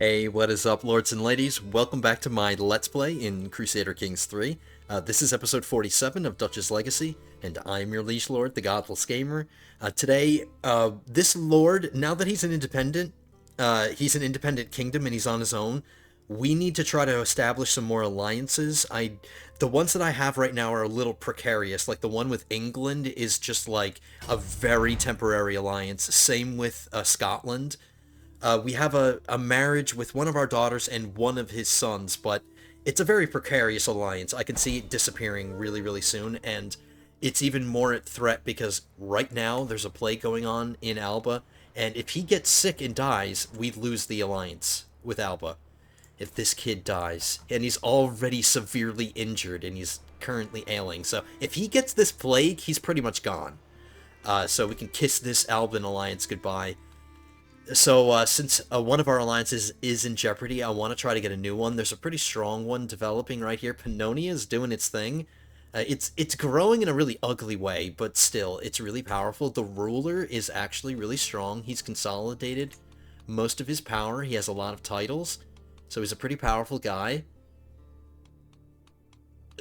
Hey, what is up, lords and ladies? Welcome back to my Let's Play in Crusader Kings 3. This is episode 47 of Dutch's Legacy, and I'm your liege lord, the Godless Gamer. Today, this lord, now that he's he's an independent kingdom and he's on his own, we need to try to establish some more alliances. The ones that I have right now are a little precarious. Like, the one with England is just, like, a very temporary alliance. Same with Scotland. We have a marriage with one of our daughters and one of his sons, but it's a very precarious alliance. I can see it disappearing really, really soon, and it's even more at threat because right now there's a plague going on in Alba, and if he gets sick and dies, we lose the alliance with Alba. If this kid dies, and he's already severely injured and he's currently ailing, so if he gets this plague, he's pretty much gone. So we can kiss this Alban alliance goodbye. So, since one of our alliances is in jeopardy, I want to try to get a new one. There's a pretty strong one developing right here. Pannonia is doing its thing. It's growing in a really ugly way, but still, it's really powerful. The ruler is actually really strong. He's consolidated most of his power. He has a lot of titles, so he's a pretty powerful guy.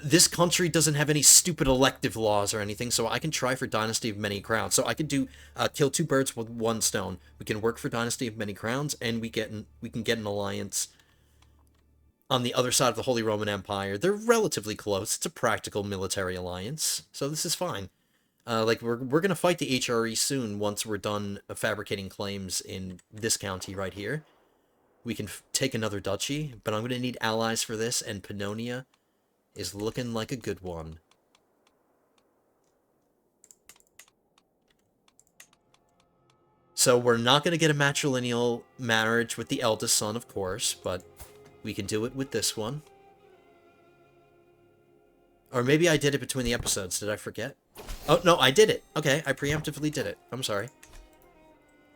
This country doesn't have any stupid elective laws or anything, so I can try for Dynasty of Many Crowns. So I can do kill two birds with one stone. We can work for Dynasty of Many Crowns, and we can get an alliance on the other side of the Holy Roman Empire. They're relatively close. It's a practical military alliance, so this is fine. Like we're gonna fight the HRE soon once we're done fabricating claims in this county right here. We can take another duchy, but I'm gonna need allies for this, and Pannonia is looking like a good one. So we're not going to get a matrilineal marriage with the eldest son, of course, but we can do it with this one. Or maybe I did it between the episodes. Did I forget? Oh, no, I did it. Okay, I preemptively did it. I'm sorry.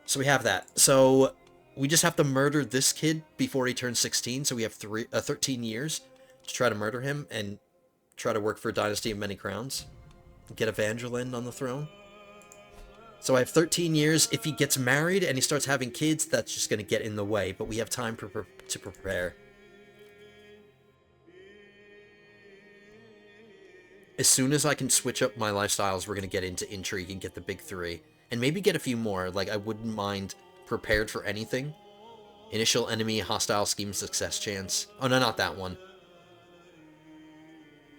So we have that. So we just have to murder this kid before he turns 16, so we have 13 years to try to murder him and try to work for a Dynasty of Many Crowns. Get a Van Der Linde on the throne. So I have 13 years. If he gets married and he starts having kids, that's just going to get in the way, but we have time to prepare. As soon as I can switch up my lifestyles, we're going to get into intrigue and get the big three. And maybe get a few more. Like, I wouldn't mind prepared for anything. Initial enemy, hostile scheme, success chance. Oh, no, not that one.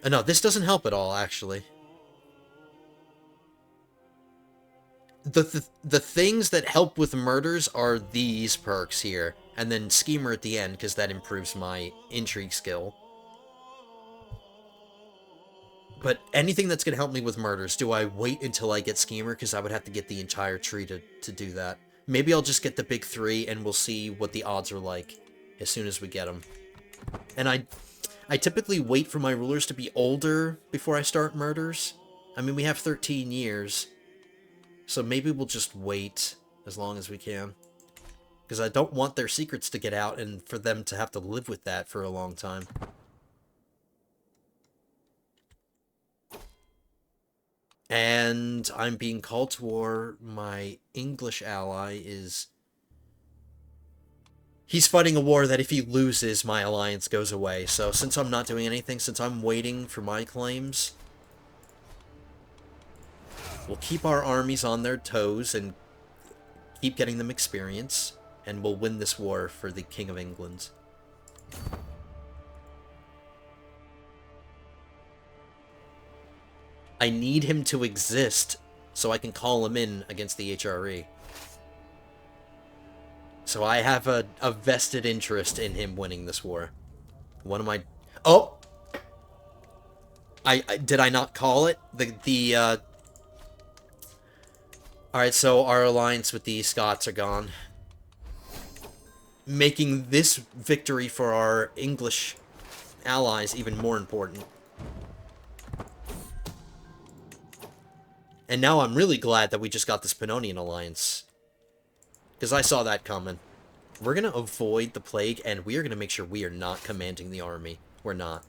No, this doesn't help at all, actually. The things that help with murders are these perks here. And then Schemer at the end, because that improves my intrigue skill. But anything that's going to help me with murders, do I wait until I get Schemer? Because I would have to get the entire tree to do that. Maybe I'll just get the big three, and we'll see what the odds are like as soon as we get them. And I typically wait for my rulers to be older before I start murders. I mean, we have 13 years, so maybe we'll just wait as long as we can. Because I don't want their secrets to get out and for them to have to live with that for a long time. And I'm being called to war. My English ally is... He's fighting a war that if he loses, my alliance goes away. So since I'm not doing anything, since I'm waiting for my claims, we'll keep our armies on their toes and keep getting them experience, and we'll win this war for the King of England. I need him to exist so I can call him in against the HRE. So I have a vested interest in him winning this war. One of my... Oh! Did I not call it? Alright, so our alliance with the Scots are gone. Making this victory for our English allies even more important. And now I'm really glad that we just got this Pannonian alliance. Because I saw that coming. We're going to avoid the plague, and we are going to make sure we are not commanding the army. We're not.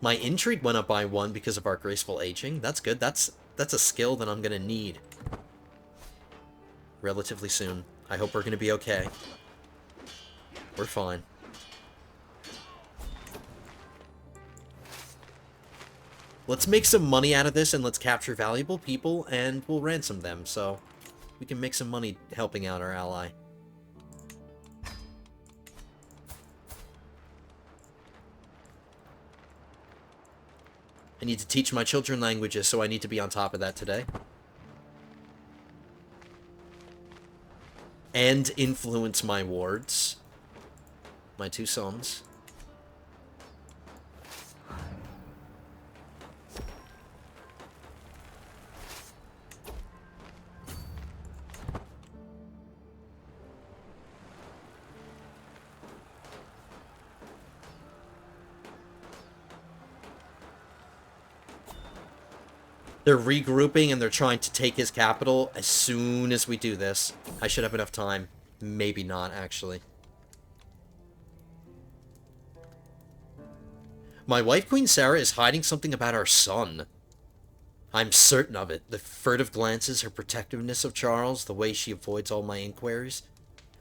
My intrigue went up by 1 because of our graceful aging. That's good. That's a skill that I'm going to need. relatively soon. I hope we're gonna be okay. We're fine. Let's make some money out of this, and let's capture valuable people, and we'll ransom them, so we can make some money helping out our ally. I need to teach my children languages, so I need to be on top of that today. And influence my wards. My 2 sons. They're regrouping and they're trying to take his capital as soon as we do this. I should have enough time. Maybe not, actually. My wife, Queen Sarah, is hiding something about our son. I'm certain of it. The furtive glances, her protectiveness of Charles, the way she avoids all my inquiries.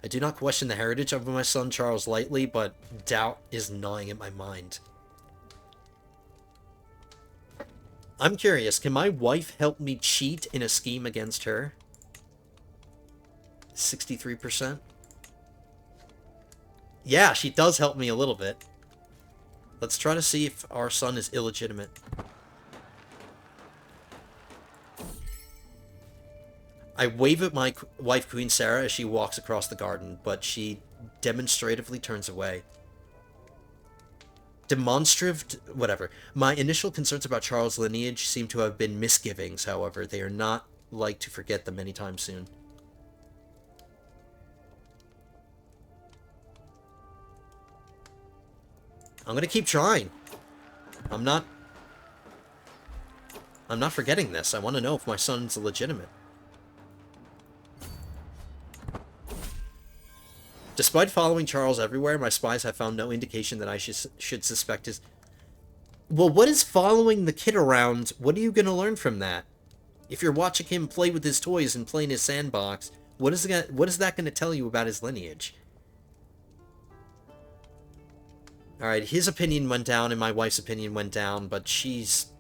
I do not question the heritage of my son Charles lightly, but doubt is gnawing at my mind. I'm curious, can my wife help me cheat in a scheme against her? 63%? Yeah, she does help me a little bit. Let's try to see if our son is illegitimate. I wave at my wife, Queen Sarah, as she walks across the garden, but she demonstratively turns away. Whatever. My initial concerns about Charles' lineage seem to have been misgivings, however. They are not like to forget them anytime soon. I'm gonna keep trying. I'm not forgetting this. I want to know if my son's legitimate. Despite following Charles everywhere, my spies have found no indication that I should suspect his... Well, what is following the kid around? What are you going to learn from that? If you're watching him play with his toys and play in his sandbox, what is that going to tell you about his lineage? Alright, his opinion went down and my wife's opinion went down, but she's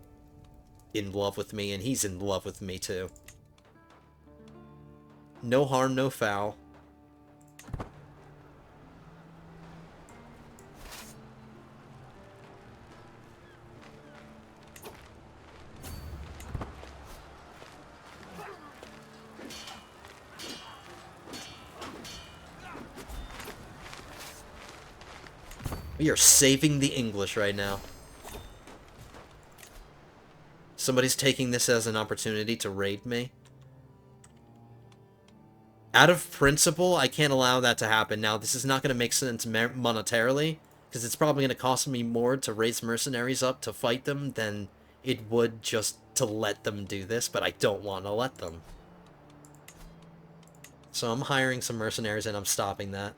in love with me and he's in love with me too. No harm, no foul. We are saving the English right now. Somebody's taking this as an opportunity to raid me. Out of principle, I can't allow that to happen. Now, this is not going to make sense monetarily, because it's probably going to cost me more to raise mercenaries up to fight them than it would just to let them do this, but I don't want to let them. So I'm hiring some mercenaries and I'm stopping that.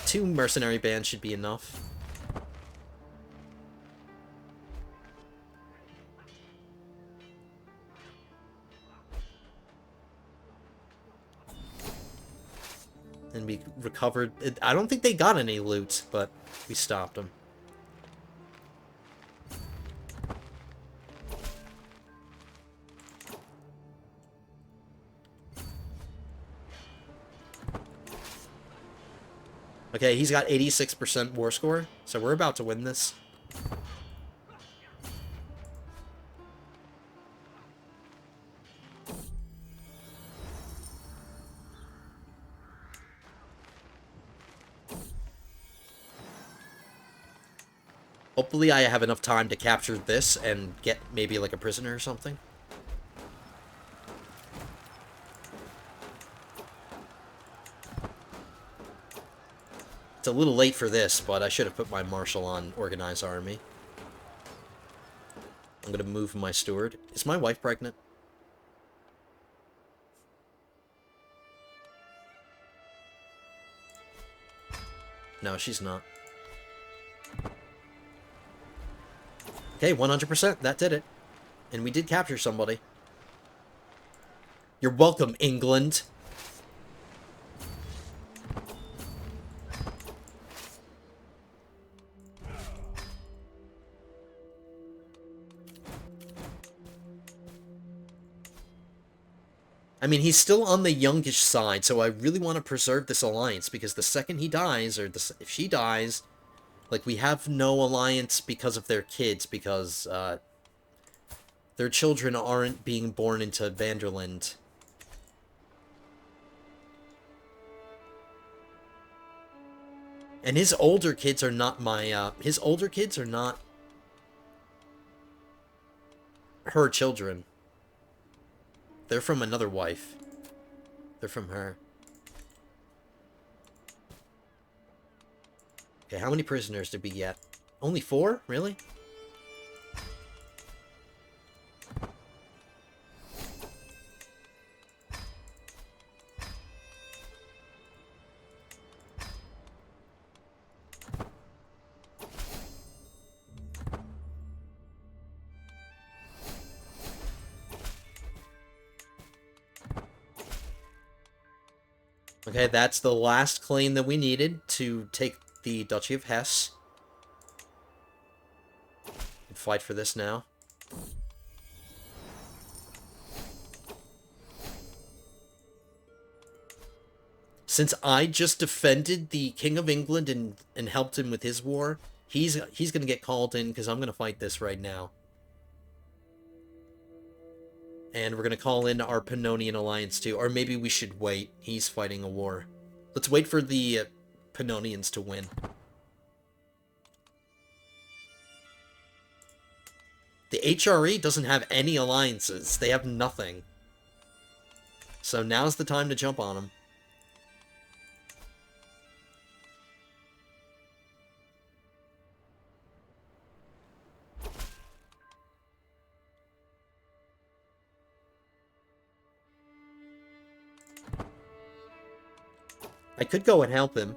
2 mercenary bands should be enough. And we recovered... I don't think they got any loot, but we stopped them. Okay, he's got 86% war score, so we're about to win this. Hopefully I have enough time to capture this and get maybe like a prisoner or something. It's a little late for this, but I should have put my marshal on organized army. I'm gonna move my steward. Is my wife pregnant? No, she's not. Okay, 100%. That did it. And we did capture somebody. You're welcome, England. I mean, he's still on the youngish side, so I really want to preserve this alliance, because the second he dies, or if she dies, like, we have no alliance because of their kids, because, their children aren't being born into Van Der Linde. And his older kids are not his older kids are not her children. They're from another wife. They're from her. Okay, how many prisoners did we get? Only 4? Really? Okay, that's the last claim that we needed to take the Duchy of Hesse. Fight for this now. Since I just defended the King of England and helped him with his war, he's gonna get called in because I'm gonna fight this right now. And we're gonna call in our Pannonian alliance too, or maybe we should wait. He's fighting a war. Let's wait for the Pannonians to win. The HRE doesn't have any alliances. They have nothing. So now's the time to jump on them. I could go and help him.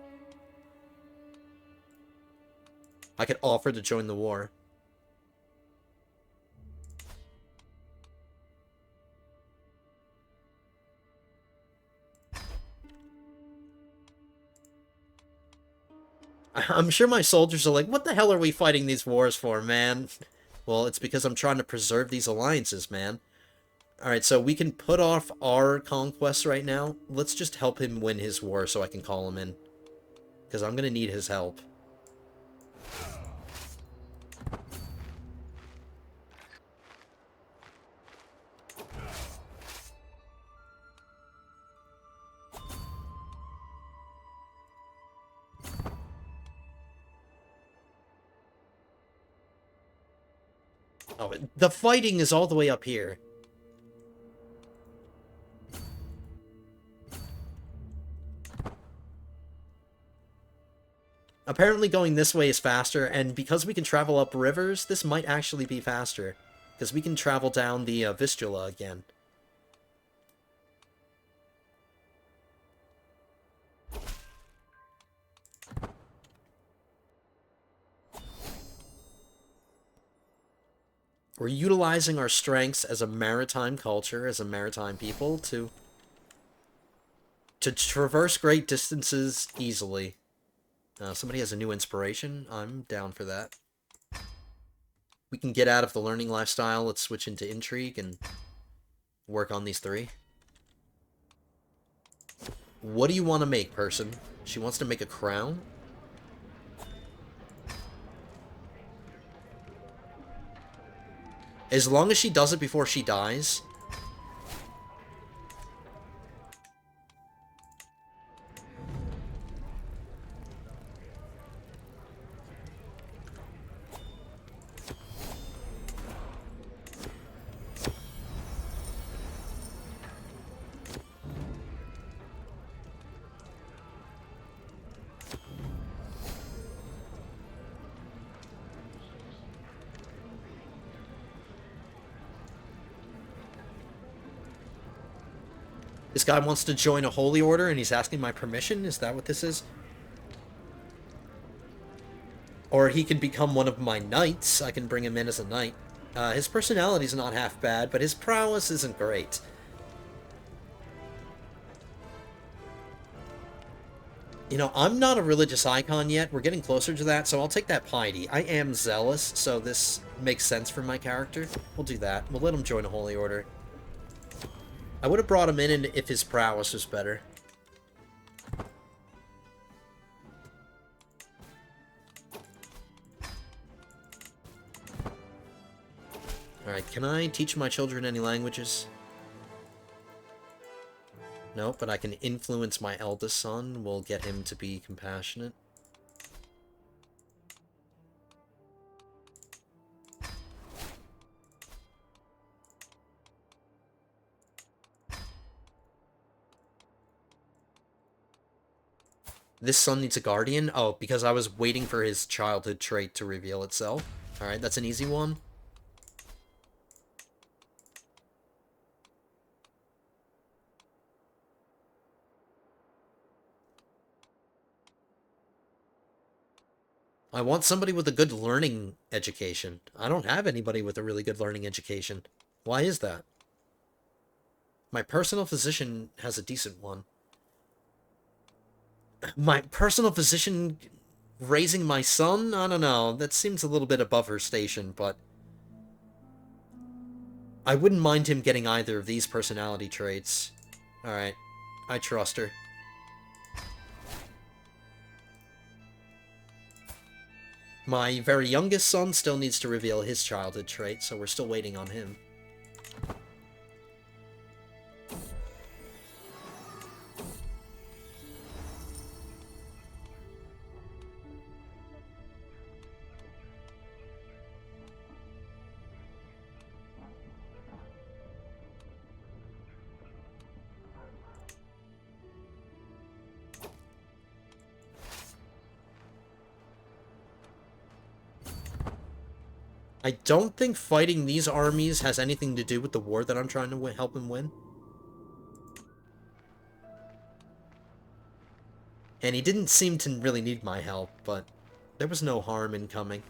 I could offer to join the war. I'm sure my soldiers are like, what the hell are we fighting these wars for, man? Well, it's because I'm trying to preserve these alliances, man. Alright, so we can put off our conquests right now. Let's just help him win his war so I can call him in. Because I'm going to need his help. Oh, the fighting is all the way up here. Apparently going this way is faster, and because we can travel up rivers, this might actually be faster. Because we can travel down the Vistula again. We're utilizing our strengths as a maritime culture, as a maritime people, to traverse great distances easily. Somebody has a new inspiration. I'm down for that. We can get out of the learning lifestyle. Let's switch into intrigue and work on these 3. What do you want to make, person? She wants to make a crown? As long as she does it before she dies. This guy wants to join a holy order and he's asking my permission? Is that what this is? Or he can become one of my knights. I can bring him in as a knight. His personality's not half bad, but his prowess isn't great. You know, I'm not a religious icon yet. We're getting closer to that, so I'll take that piety. I am zealous, so this makes sense for my character. We'll do that. We'll let him join a holy order. I would have brought him in if his prowess was better. Alright, can I teach my children any languages? No, but I can influence my eldest son. We'll get him to be compassionate. This son needs a guardian? Oh, because I was waiting for his childhood trait to reveal itself. Alright, that's an easy one. I want somebody with a good learning education. I don't have anybody with a really good learning education. Why is that? My personal physician has a decent one. My personal physician raising my son? I don't know. That seems a little bit above her station, but I wouldn't mind him getting either of these personality traits. Alright. I trust her. My very youngest son still needs to reveal his childhood trait, so we're still waiting on him. I don't think fighting these armies has anything to do with the war that I'm trying to help him win. And he didn't seem to really need my help, but there was no harm in coming.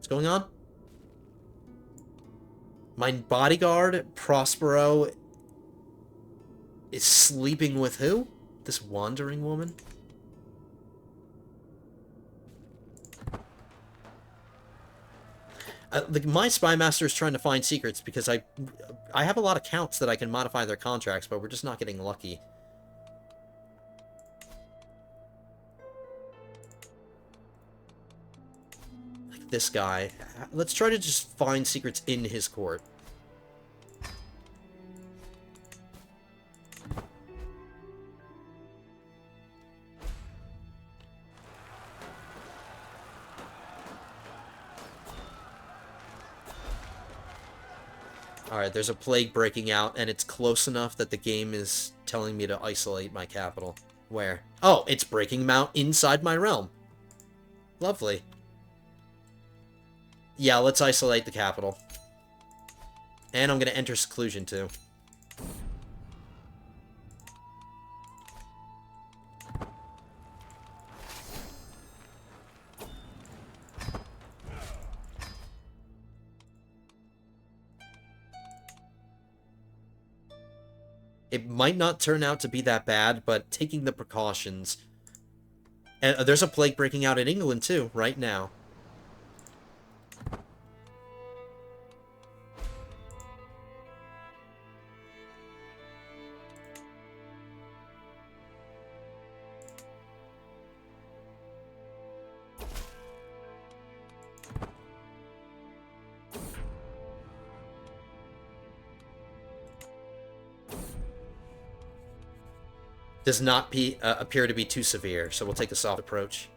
What's going on? My bodyguard, Prospero, is sleeping with who? This wandering woman? My spy master is trying to find secrets because I have a lot of counts that I can modify their contracts, but we're just not getting lucky. This guy. Let's try to just find secrets in his court. Alright, there's a plague breaking out, and it's close enough that the game is telling me to isolate my capital. Where? Oh, it's breaking out inside my realm. Lovely. Yeah, let's isolate the capital. And I'm going to enter seclusion, too. It might not turn out to be that bad, but taking the precautions... And there's a plague breaking out in England, too, right now. Does not appear to be too severe, so we'll take the soft approach.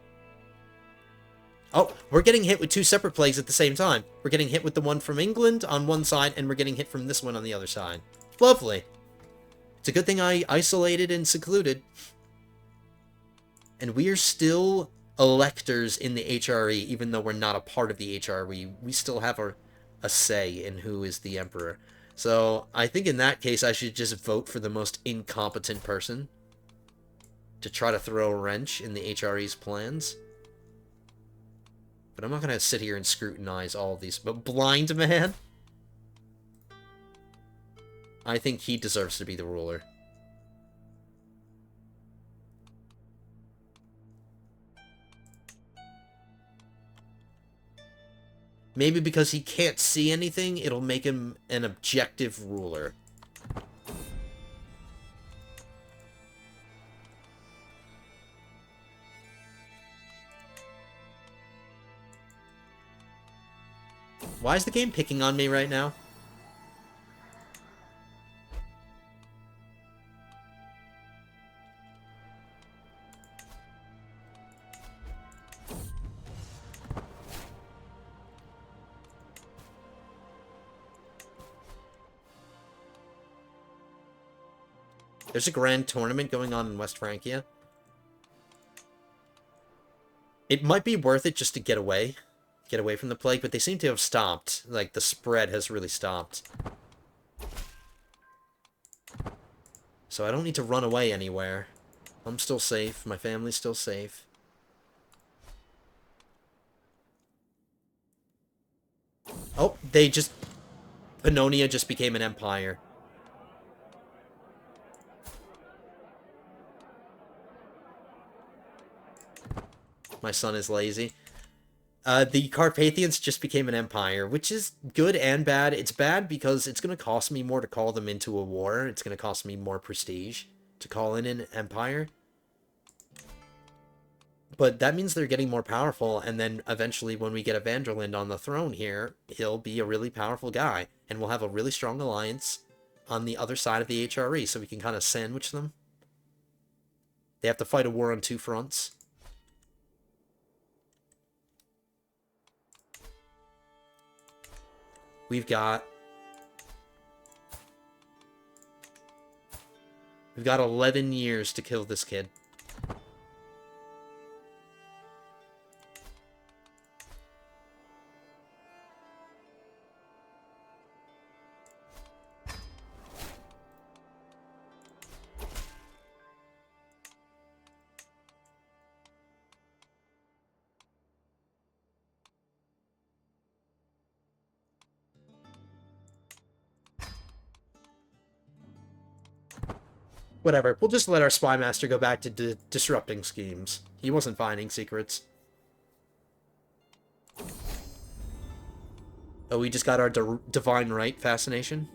Oh, we're getting hit with two separate plagues at the same time. We're getting hit with the one from England on one side, and we're getting hit from this one on the other side. Lovely. It's a good thing I isolated and secluded. And we are still electors in the HRE, even though we're not a part of the HRE. We still have a say in who is the emperor. So I think in that case, I should just vote for the most incompetent person to try to throw a wrench in the HRE's plans. But I'm not going to sit here and scrutinize all of these. But Blind Man? I think he deserves to be the ruler. Maybe because he can't see anything, it'll make him an objective ruler. Why is the game picking on me right now? There's a grand tournament going on in West Francia. It might be worth it just to get away from the plague, but they seem to have stopped. Like, the spread has really stopped. So I don't need to run away anywhere. I'm still safe. My family's still safe. Oh, Pannonia just became an empire. My son is lazy. The Carpathians just became an empire, which is good and bad. It's bad because it's going to cost me more to call them into a war. It's going to cost me more prestige to call in an empire. But that means they're getting more powerful, and then eventually when we get a Van Der Linde on the throne here, he'll be a really powerful guy, and we'll have a really strong alliance on the other side of the HRE, so we can kind of sandwich them. They have to fight a war on two fronts. We've got 11 years to kill this kid. Whatever, we'll just let our spy master go back to disrupting schemes. He wasn't finding secrets. Oh, we just got our divine right fascination.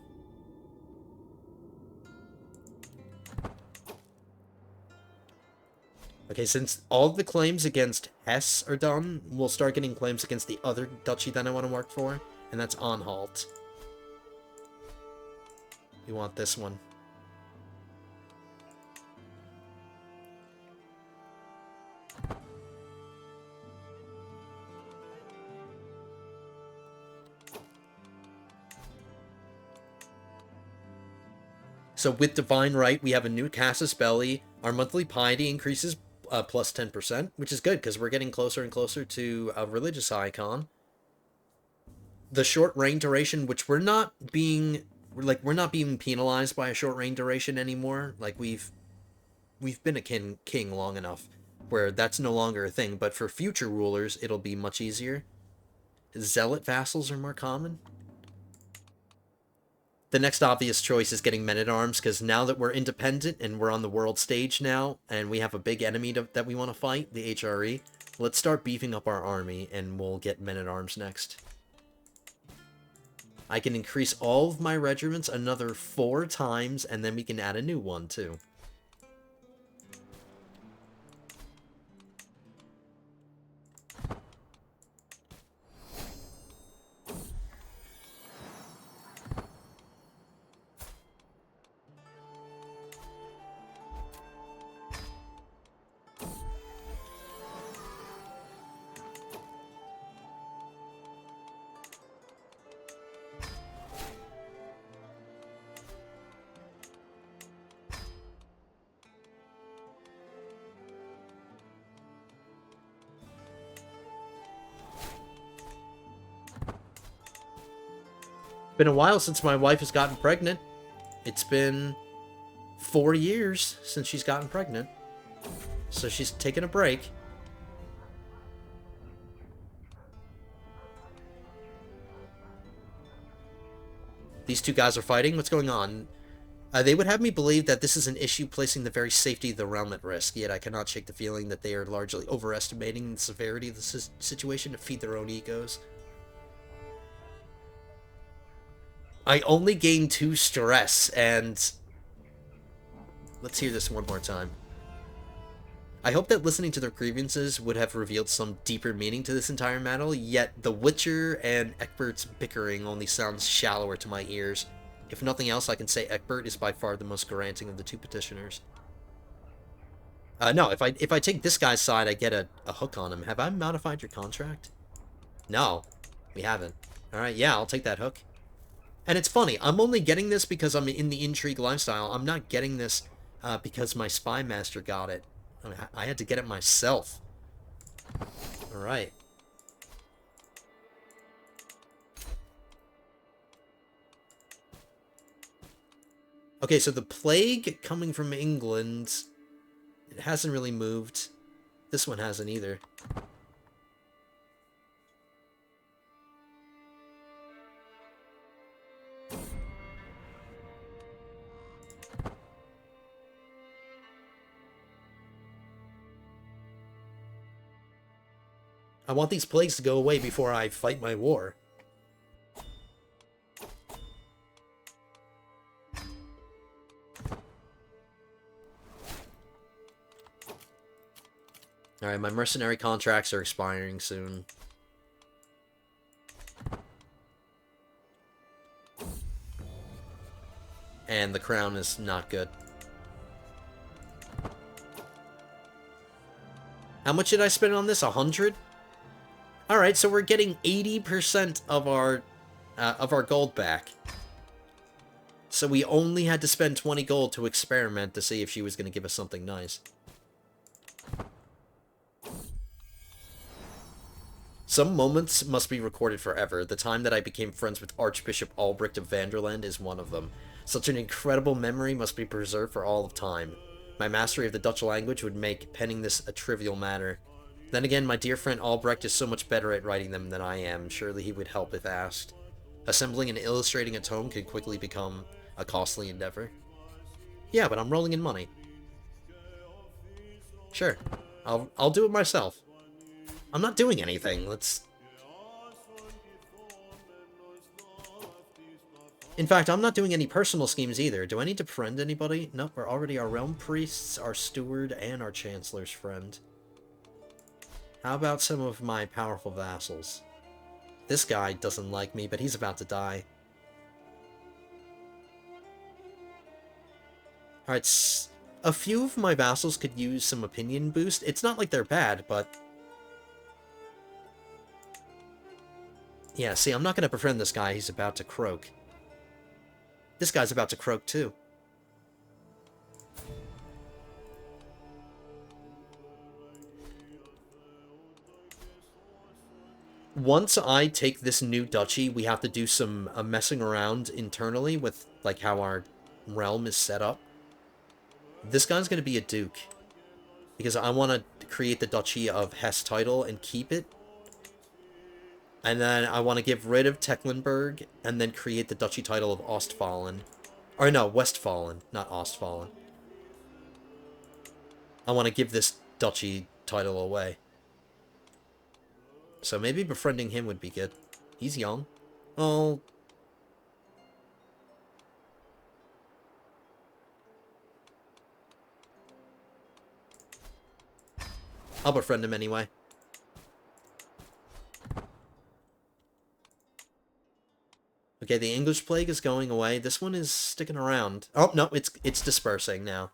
Okay, since all the claims against Hesse are done, we'll start getting claims against the other duchy that I want to work for, and that's Anhalt. We want this one. So with Divine Right, we have a new Casus Belli. Our monthly piety increases plus 10%, which is good because we're getting closer and closer to a religious icon. The short reign duration, which we're not being penalized by a short reign duration anymore. Like we've been a king long enough where that's no longer a thing. But for future rulers, it'll be much easier. Zealot vassals are more common. The next obvious choice is getting men-at-arms, because now that we're independent and we're on the world stage now, and we have a big enemy that we want to fight, the HRE, let's start beefing up our army, and we'll get men-at-arms next. I can increase all of my regiments another 4 times, and then we can add a new one, too. Been a while since my wife has gotten pregnant. It's been 4 years since she's gotten pregnant. So she's taking a break. These two guys are fighting. What's going on? They would have me believe that this is an issue placing the very safety of the realm at risk, yet I cannot shake the feeling that they are largely overestimating the severity of the situation to feed their own egos. I only gain 2 stress, and... Let's hear this one more time. I hope that listening to their grievances would have revealed some deeper meaning to this entire matter, yet the Witcher and Eckbert's bickering only sounds shallower to my ears. If nothing else, I can say Eckbert is by far the most granting of the 2 petitioners. No, if I take this guy's side, I get a hook on him. Have I modified your contract? No, we haven't. Alright, yeah, I'll take that hook. And it's funny, I'm only getting this because I'm in the intrigue lifestyle. I'm not getting this because my spy master got it. I mean, I had to get it myself. Alright. Okay, so the plague coming from England, it hasn't really moved. This one hasn't either. I want these plagues to go away before I fight my war. Alright, my mercenary contracts are expiring soon. And the crown is not good. How much did I spend on this? 100? Alright, so we're getting 80% of our gold back. So we only had to spend 20 gold to experiment to see if she was going to give us something nice. Some moments must be recorded forever. The time that I became friends with Archbishop Albrecht of Van Der Linde is one of them. Such an incredible memory must be preserved for all of time. My mastery of the Dutch language would make penning this a trivial matter. Then again, my dear friend Albrecht is so much better at writing them than I am. Surely he would help if asked. Assembling and illustrating a tome can quickly become a costly endeavor. Yeah, but I'm rolling in money. Sure. I'll do it myself. I'm not doing anything. In fact, I'm not doing any personal schemes either. Do I need to befriend anybody? Nope, we're already our realm priests, our steward, and our chancellor's friend. How about some of my powerful vassals? This guy doesn't like me, but he's about to die. Alright, a few of my vassals could use some opinion boost. It's not like they're bad, but... Yeah, see, I'm not going to befriend this guy. He's about to croak. This guy's about to croak, too. Once I take this new duchy, we have to do some messing around internally with, like, how our realm is set up. This guy's going to be a duke. Because I want to create the Duchy of Hesse title and keep it. And then I want to get rid of Tecklenburg and then create the Duchy title of Ostfalen. Or no, Westfalen, not Ostfalen. I want to give this Duchy title away. So maybe befriending him would be good. He's young. Oh. I'll befriend him anyway. Okay, the English plague is going away. This one is sticking around. Oh, no, it's dispersing now.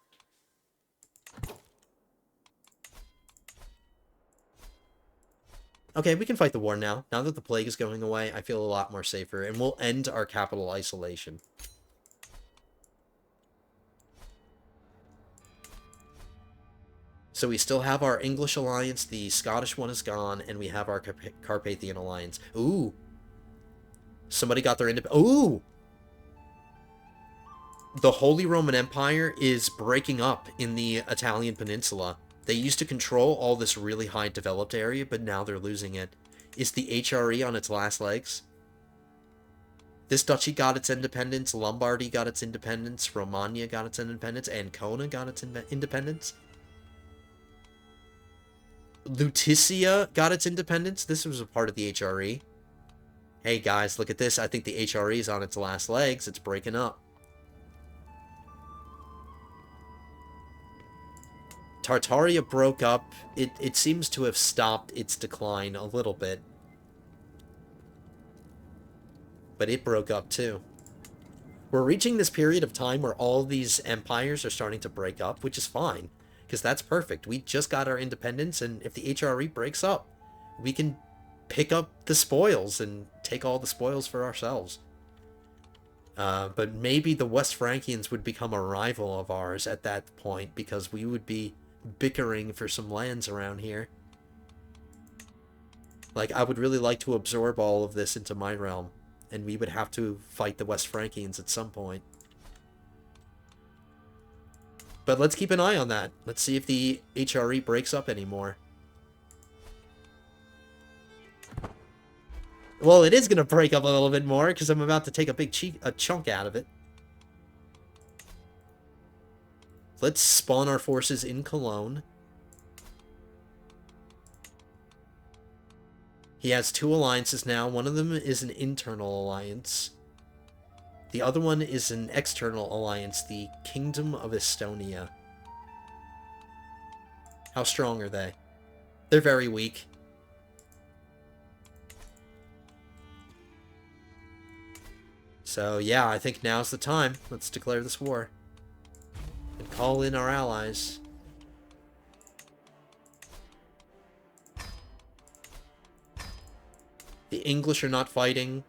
Okay, we can fight the war now. Now that the plague is going away, I feel a lot more safer, and we'll end our capital isolation. So we still have our English alliance, the Scottish one is gone, and we have our Carpathian alliance. Ooh! Somebody got their independence. Ooh! The Holy Roman Empire is breaking up in the Italian peninsula. They used to control all this really high developed area, but now they're losing it. Is the HRE on its last legs? This duchy got its independence, Lombardy got its independence, Romagna got its independence, Ancona got its independence. Lutetia got its independence. This was a part of the HRE. Hey guys, look at this. I think the HRE is on its last legs. It's breaking up. Tartaria broke up. It seems to have stopped its decline a little bit. But it broke up too. We're reaching this period of time where all these empires are starting to break up, which is fine, because that's perfect. We just got our independence, and if the HRE breaks up, we can pick up the spoils and take all the spoils for ourselves. But maybe the West Frankians would become a rival of ours at that point, because we would be bickering for some lands around here. Like, I would really like to absorb all of this into my realm, and we would have to fight the West Frankians at some point. But let's keep an eye on that. Let's see if the HRE breaks up anymore. Well, it is going to break up a little bit more, because I'm about to take a chunk out of it. Let's spawn our forces in Cologne. He has 2 alliances now. One of them is an internal alliance. The other one is an external alliance, the Kingdom of Estonia. How strong are they? They're very weak. So yeah, I think now's the time. Let's declare this war. And call in our allies. The English are not fighting.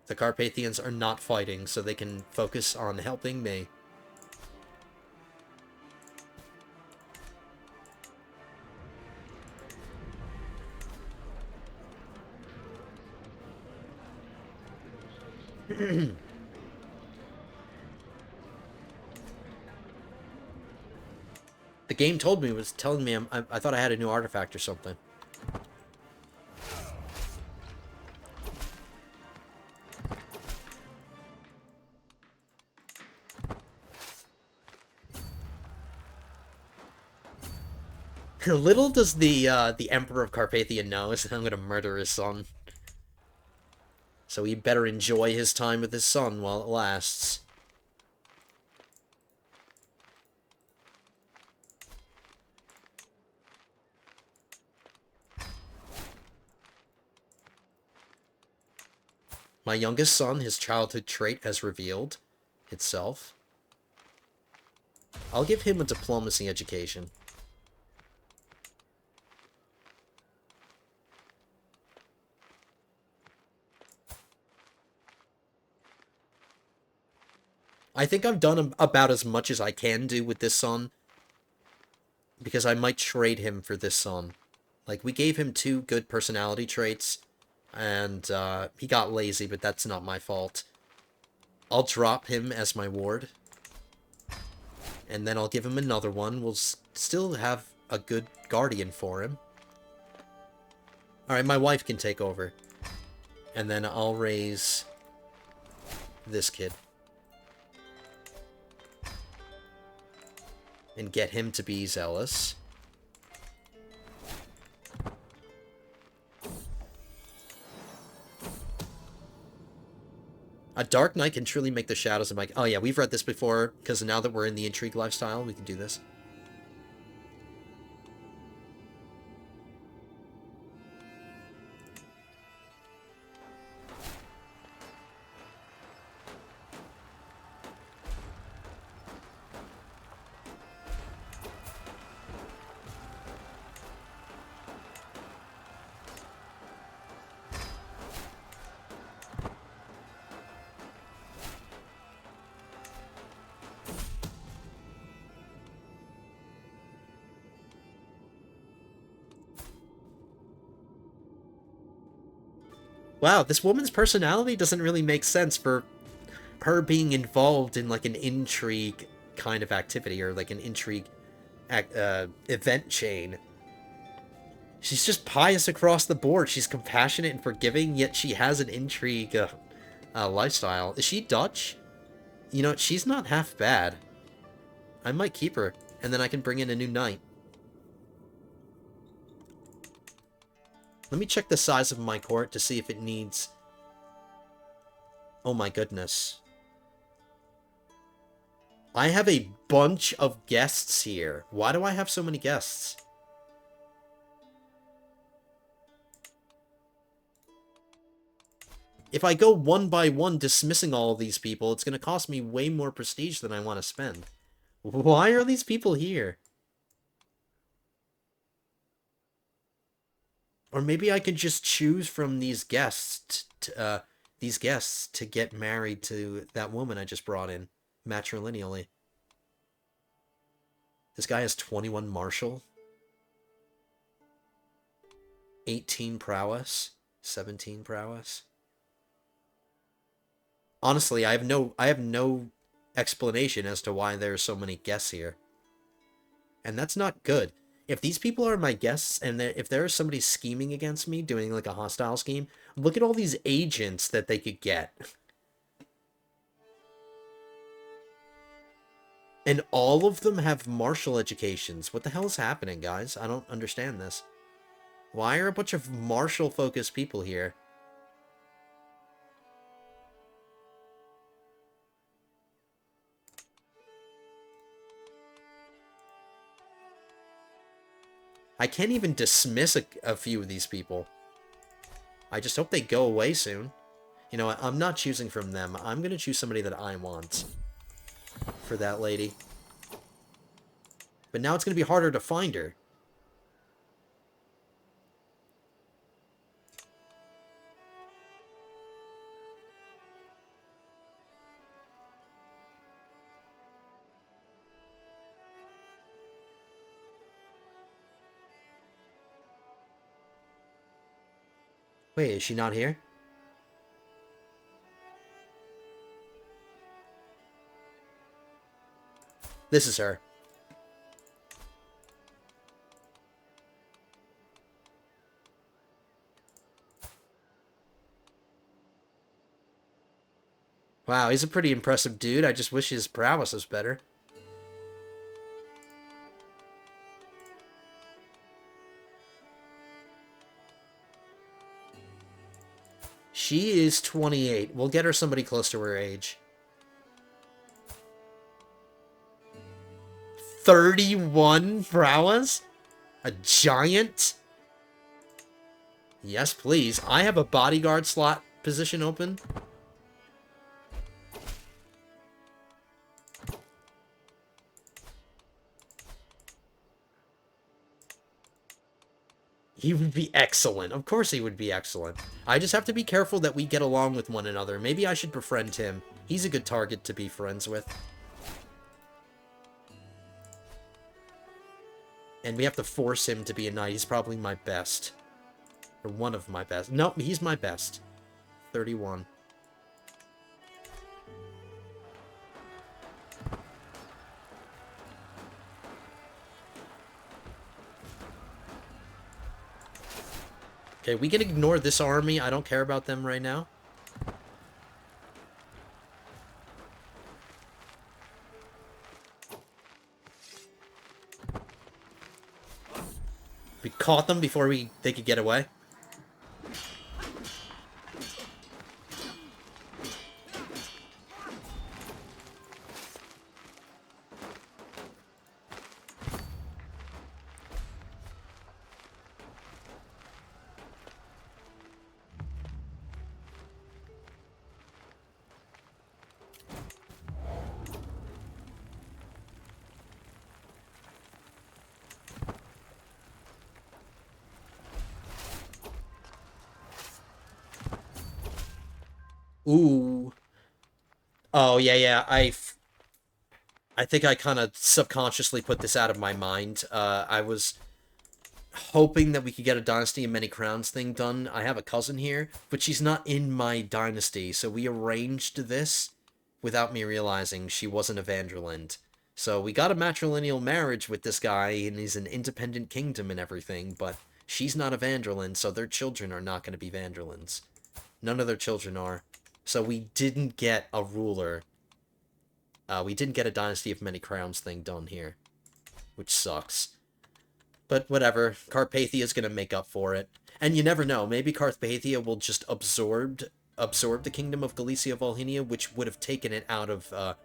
The Carpathians are not fighting, so they can focus on helping me. The game told me, was telling me I thought I had a new artifact or something. Little does the Emperor of Carpathia know is that I'm gonna murder his son. So he better enjoy his time with his son while it lasts. My youngest son, his childhood trait has revealed itself. I'll give him a diplomacy education. I think I've done about as much as I can do with this son, because I might trade him for this son. Like, we gave him 2 good personality traits, and he got lazy, but that's not my fault. I'll drop him as my ward, and then I'll give him another one. We'll still have a good guardian for him. Alright, my wife can take over. And then I'll raise this kid. And get him to be zealous. A Dark Knight can truly make the shadows of my... Oh yeah, we've read this before, because now that we're in the intrigue lifestyle, we can do this. Wow, this woman's personality doesn't really make sense for her being involved in, like, an intrigue kind of activity, or, like, an intrigue event chain. She's just pious across the board. She's compassionate and forgiving, yet she has an intrigue lifestyle. Is she Dutch? You know, she's not half bad. I might keep her, and then I can bring in a new knight. Let me check the size of my court to see if it needs... Oh my goodness. I have a bunch of guests here. Why do I have so many guests? If I go one by one dismissing all of these people, it's going to cost me way more prestige than I want to spend. Why are these people here? Or maybe I could just choose from these guests to get married to that woman I just brought in matrilineally. This guy has 21 martial, 18 prowess, 17 prowess. Honestly, I have no explanation as to why there are so many guests here. And that's not good. If these people are my guests, and if there is somebody scheming against me, doing like a hostile scheme, look at all these agents that they could get. And all of them have martial educations. What the hell is happening, guys? I don't understand this. Why are a bunch of martial-focused people here? I can't even dismiss a few of these people. I just hope they go away soon. You know what? I'm not choosing from them. I'm going to choose somebody that I want for that lady. But now it's going to be harder to find her. Wait, is she not here? This is her. Wow, he's a pretty impressive dude. I just wish his prowess was better. She is 28. We'll get her somebody close to her age. 31 prowess? A giant? Yes, please. I have a bodyguard slot position open. He would be excellent. Of course he would be excellent. I just have to be careful that we get along with one another. Maybe I should befriend him. He's a good target to be friends with. And we have to force him to be a knight. He's probably my best. Or one of my best. Nope, he's my best. 31. Okay, we can ignore this army. I don't care about them right now. We caught them before they could get away. Ooh. Oh, yeah. I think I kind of subconsciously put this out of my mind. I was... hoping that we could get a Dynasty of Many Crowns thing done. I have a cousin here, but she's not in my dynasty, so we arranged this without me realizing she wasn't a Van Der Linde. So we got a matrilineal marriage with this guy, and he's an independent kingdom and everything, but she's not a Van Der Linde, so their children are not going to be Van Der Lindes. None of their children are. So we didn't get a ruler. We didn't get a Dynasty of Many Crowns thing done here, which sucks. But whatever, Carpathia's gonna make up for it. And you never know, maybe Carpathia will just absorb the kingdom of Galicia Volhynia, which would have taken it out of,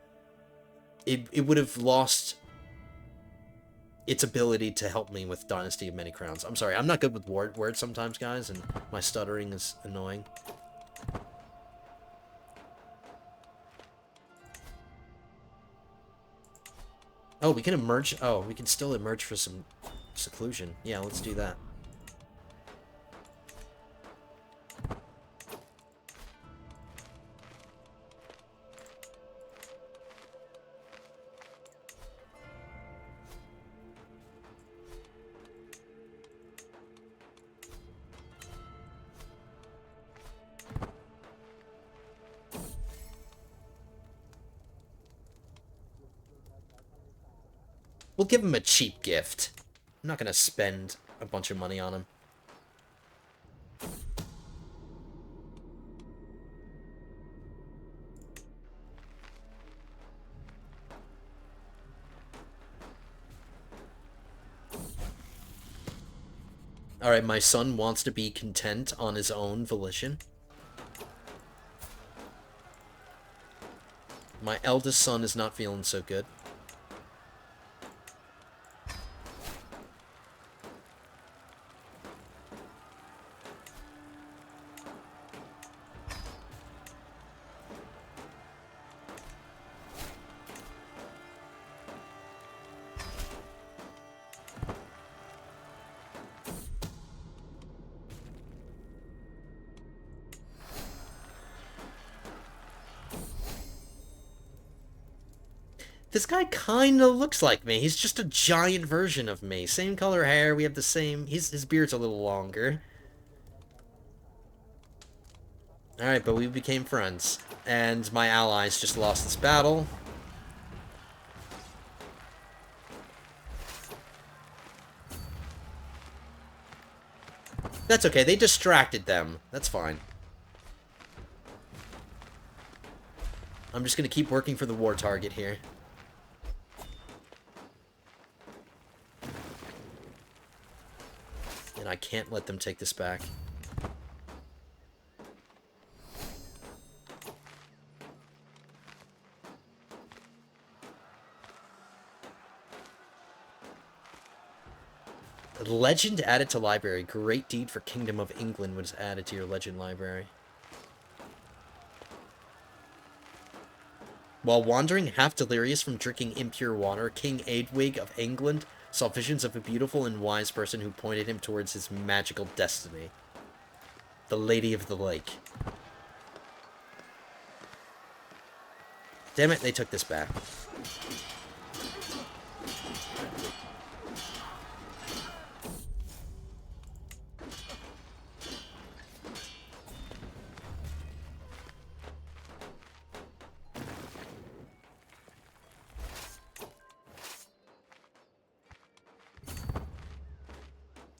it would have lost its ability to help me with Dynasty of Many Crowns. I'm sorry, I'm not good with words sometimes, guys, and my stuttering is annoying. Oh, we can emerge. Oh, we can still emerge for some seclusion. Yeah, let's do that. We'll give him a cheap gift. I'm not going to spend a bunch of money on him. Alright, my son wants to be content on his own volition. My eldest son is not feeling so good. This guy kind of looks like me. He's just a giant version of me. Same color hair. We have the same... His beard's a little longer. Alright, but we became friends. And my allies just lost this battle. That's okay. They distracted them. That's fine. I'm just going to keep working for the war target here. And I can't let them take this back. Legend added to library. Great deed for Kingdom of England was added to your legend library. While wandering half delirious from drinking impure water, King Eadwig of England saw visions of a beautiful and wise person who pointed him towards his magical destiny. The Lady of the Lake. Damn it, they took this back.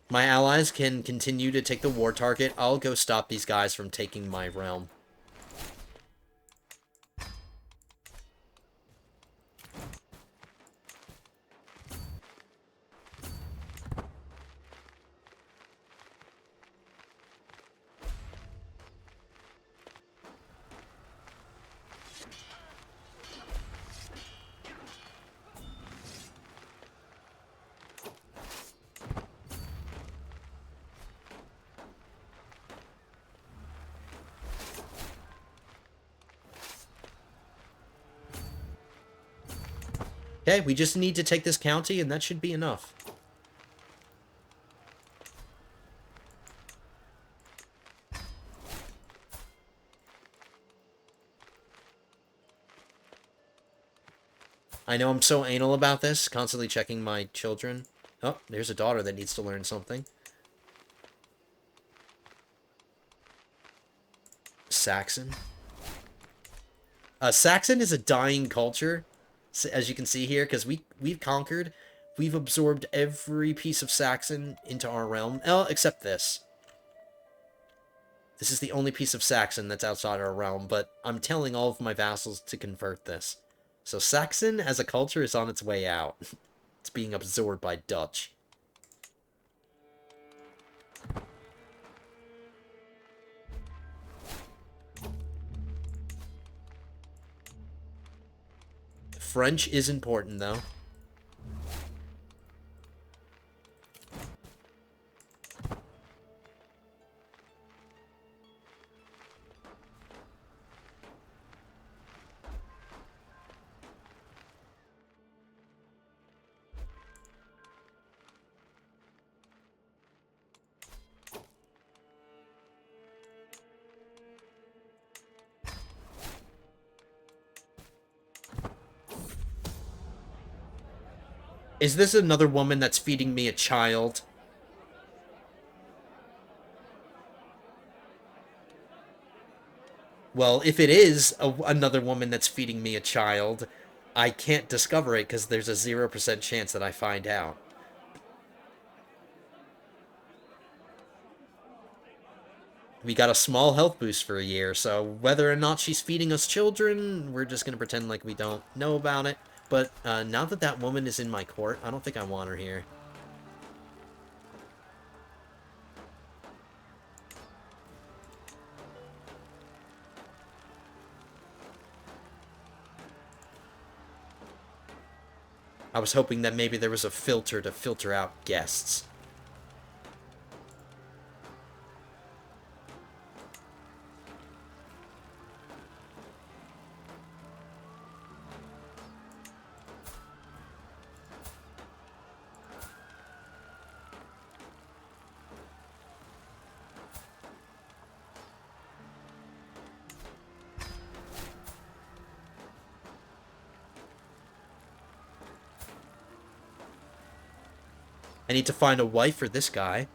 My allies can continue to take the war target. I'll go stop these guys from taking my realm. Okay, we just need to take this county, and that should be enough. I know I'm so anal about this, constantly checking my children. Oh, there's a daughter that needs to learn something. Saxon. Saxon is a dying culture, as you can see here, because we've conquered. We've absorbed every piece of Saxon into our realm. Except this. This is the only piece of Saxon that's outside our realm, but I'm telling all of my vassals to convert this. So Saxon as a culture is on its way out. It's being absorbed by Dutch. French is important, though. Is this another woman that's feeding me a child? Well, if it is another woman that's feeding me a child, I can't discover it because there's a 0% chance that I find out. We got a small health boost for a year, so whether or not she's feeding us children, we're just going to pretend like we don't know about it. But now that that woman is in my court, I don't think I want her here. I was hoping that maybe there was a filter to filter out guests. I need to find a wife for this guy.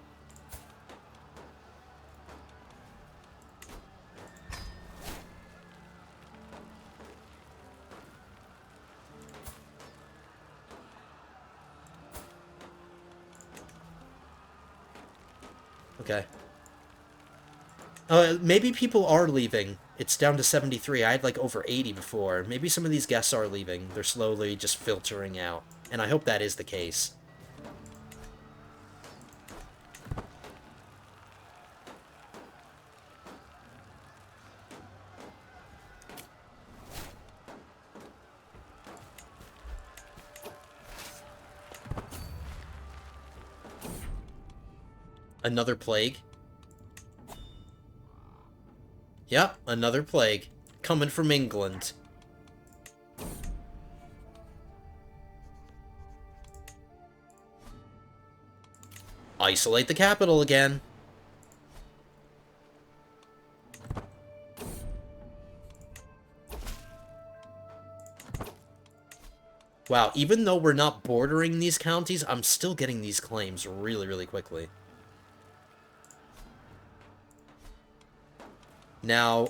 Okay. Maybe people are leaving. It's down to 73. I had like over 80 before. Maybe some of these guests are leaving. They're slowly just filtering out. And I hope that is the case. Another plague. Yep, another plague. Coming from England. Isolate the capital again. Wow, even though we're not bordering these counties, I'm still getting these claims really, really quickly. Now,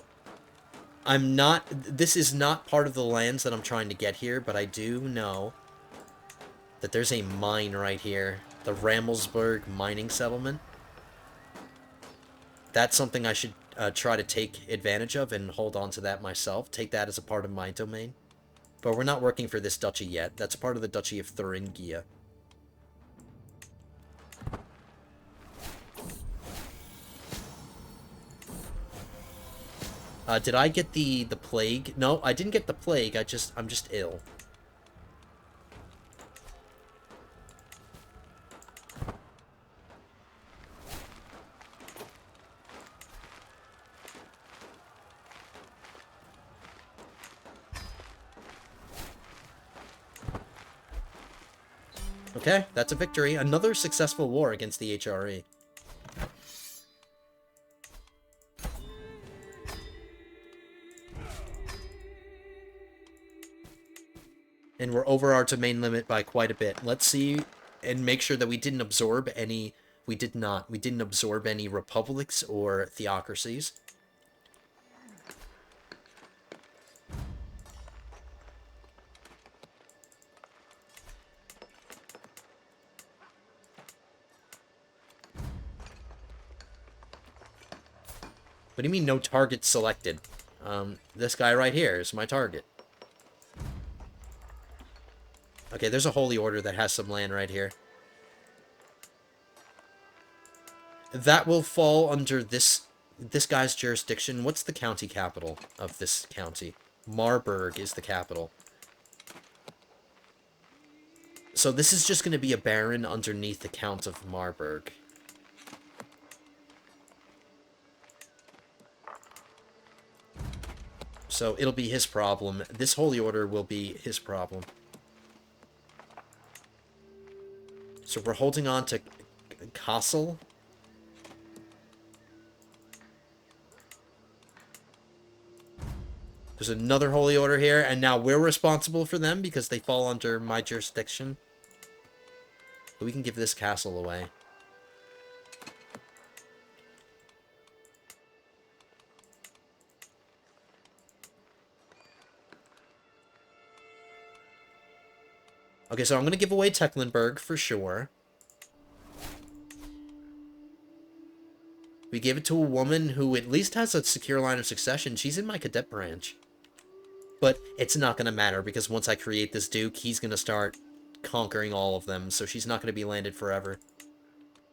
this is not part of the lands that I'm trying to get here, but I do know that there's a mine right here. The Ramelsburg mining settlement. That's something I should try to take advantage of and hold on to that myself. Take that as a part of my domain. But we're not working for this duchy yet. That's part of the Duchy of Thuringia. Did I get the plague? No, I didn't get the plague. I'm just ill. Okay, that's a victory. Another successful war against the HRE. And we're over our domain limit by quite a bit. Let's see and make sure that we didn't absorb any... We did not. We didn't absorb any republics or theocracies. What do you mean no target selected? This guy right here is my target. Okay, there's a holy order that has some land right here. That will fall under this guy's jurisdiction. What's the county capital of this county? Marburg is the capital. So this is just going to be a baron underneath the Count of Marburg. So it'll be his problem. This holy order will be his problem. So we're holding on to Kassel. There's another holy order here, and now we're responsible for them because they fall under my jurisdiction. But we can give this castle away. Okay, so I'm going to give away Tecklenburg for sure. We gave it to a woman who at least has a secure line of succession. She's in my cadet branch. But it's not going to matter, because once I create this duke, he's going to start conquering all of them, so she's not going to be landed forever.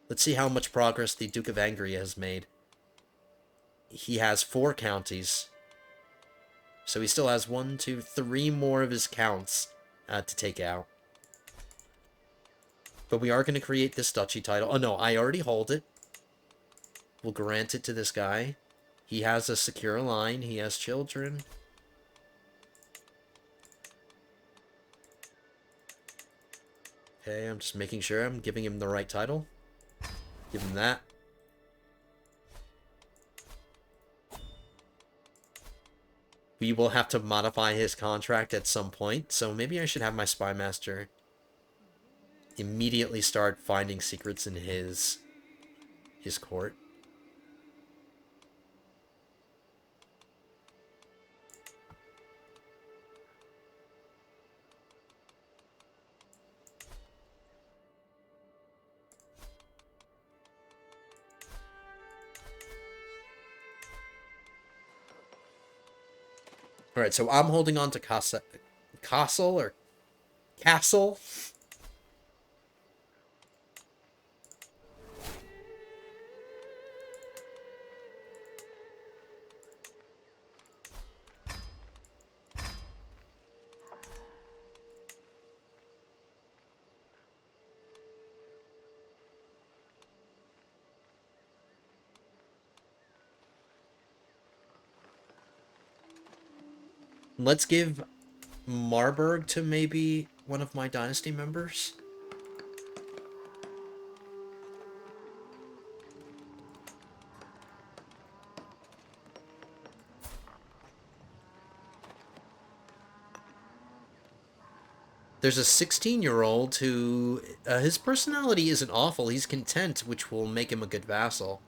Let's see how much progress the Duke of Angria has made. He has 4 counties. So he still has 1, 2, 3 more of his counts to take out. But we are going to create this duchy title. Oh no, I already hold it. We'll grant it to this guy. He has a secure line. He has children. Okay, I'm just making sure I'm giving him the right title. Give him that. We will have to modify his contract at some point, so maybe I should have my spy master immediately start finding secrets in his court. Alright, so I'm holding on to Castle. Let's give Marburg to maybe one of my dynasty members. There's a 16-year-old who, his personality isn't awful. He's content, which will make him a good vassal.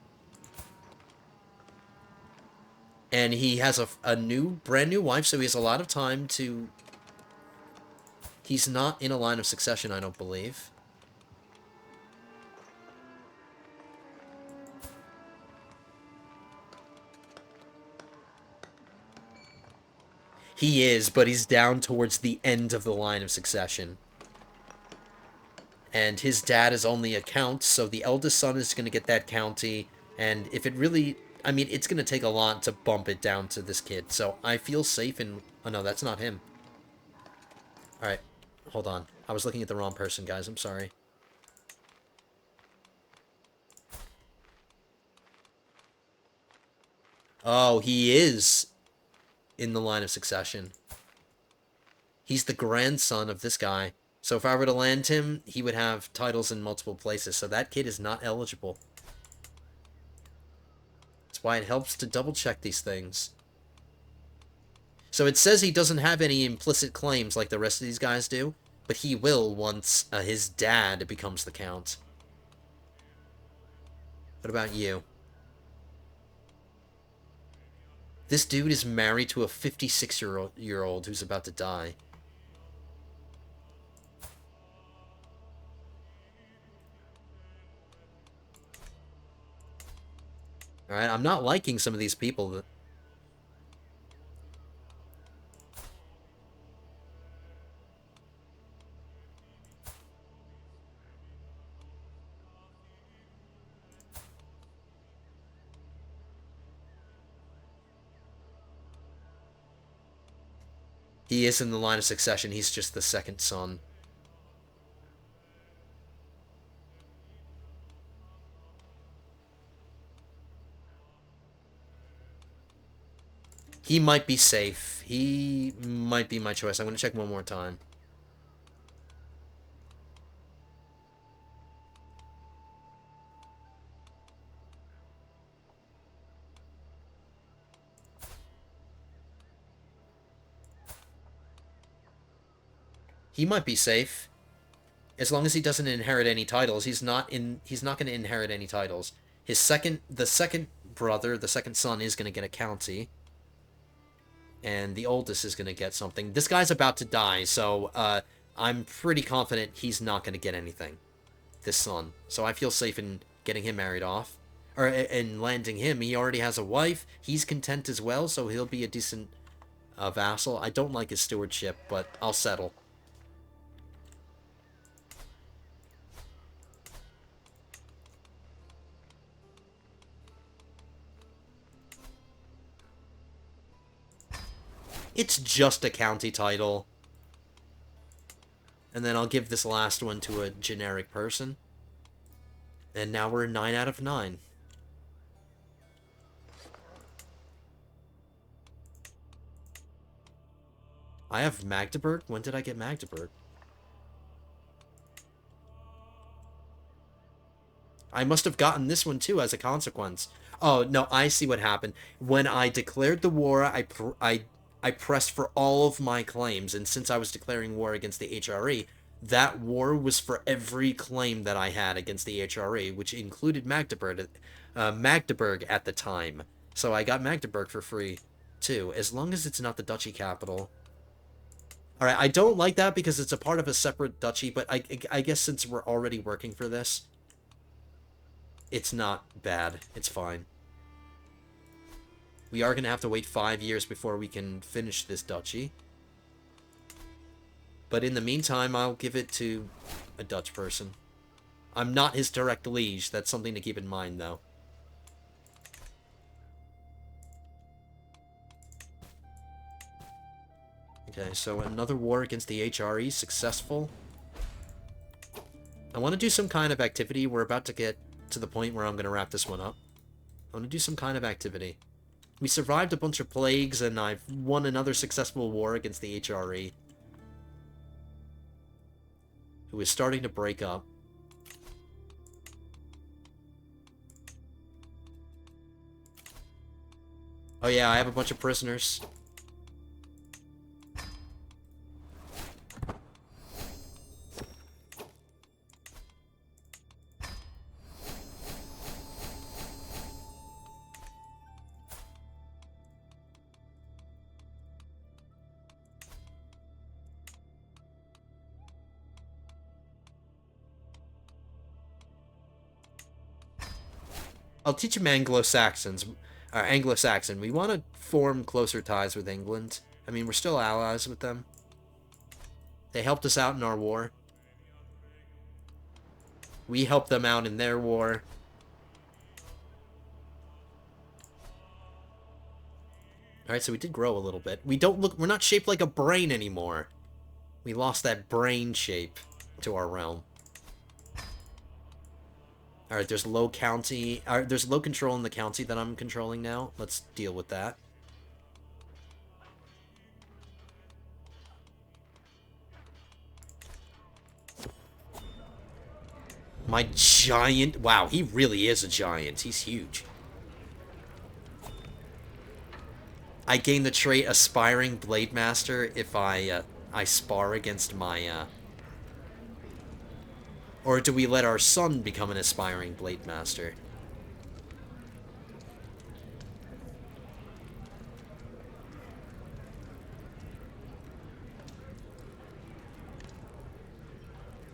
And he has a brand new wife, so he has a lot of time to... He's not in a line of succession, I don't believe. He is, but he's down towards the end of the line of succession. And his dad is only a count, so the eldest son is going to get that county. And if it really... I mean, it's going to take a lot to bump it down to this kid. So I feel safe in... Oh, no, that's not him. Alright, hold on. I was looking at the wrong person, guys. I'm sorry. Oh, he is in the line of succession. He's the grandson of this guy. So if I were to land him, he would have titles in multiple places. So that kid is not eligible. That's why it helps to double check these things. So it says he doesn't have any implicit claims like the rest of these guys do, but he will once his dad becomes the count. What about you? This dude is married to a 56-year-old who's about to die. Alright, I'm not liking some of these people that... He is in the line of succession, he's just the second son. He might be safe. He might be my choice. I'm going to check one more time. He might be safe. As long as he doesn't inherit any titles, he's not going to inherit any titles. The second brother, the second son is going to get a county. And the oldest is going to get something. This guy's about to die, so I'm pretty confident he's not going to get anything. This son. So I feel safe in getting him married off. Or in landing him. He already has a wife. He's content as well, so he'll be a decent vassal. I don't like his stewardship, but I'll settle. It's just a county title. And then I'll give this last one to a generic person. And now we're 9 out of 9. I have Magdeburg? When did I get Magdeburg? I must have gotten this one too as a consequence. Oh, no, I see what happened. When I declared the war, I pressed for all of my claims, and since I was declaring war against the HRE, that war was for every claim that I had against the HRE, which included Magdeburg at the time. So I got Magdeburg for free, too, as long as it's not the duchy capital. Alright, I don't like that because it's a part of a separate duchy, but I guess since we're already working for this, it's not bad. It's fine. We are going to have to wait 5 years before we can finish this duchy. But in the meantime, I'll give it to a Dutch person. I'm not his direct liege. That's something to keep in mind, though. Okay, so another war against the HRE, successful. I want to do some kind of activity. We're about to get to the point where I'm going to wrap this one up. I want to do some kind of activity. We survived a bunch of plagues, and I've won another successful war against the HRE, who is starting to break up. Oh yeah, I have a bunch of prisoners. I'll teach him Anglo-Saxons. Anglo-Saxon. We want to form closer ties with England. I mean, we're still allies with them. They helped us out in our war. We helped them out in their war. Alright, so we did grow a little bit. We're not shaped like a brain anymore. We lost that brain shape to our realm. Alright, there's low county... there's low control in the county that I'm controlling now. Let's deal with that. My giant... Wow, he really is a giant. He's huge. I gain the trait Aspiring Blade Master if I spar against my... Or do we let our son become an Aspiring Blade Master?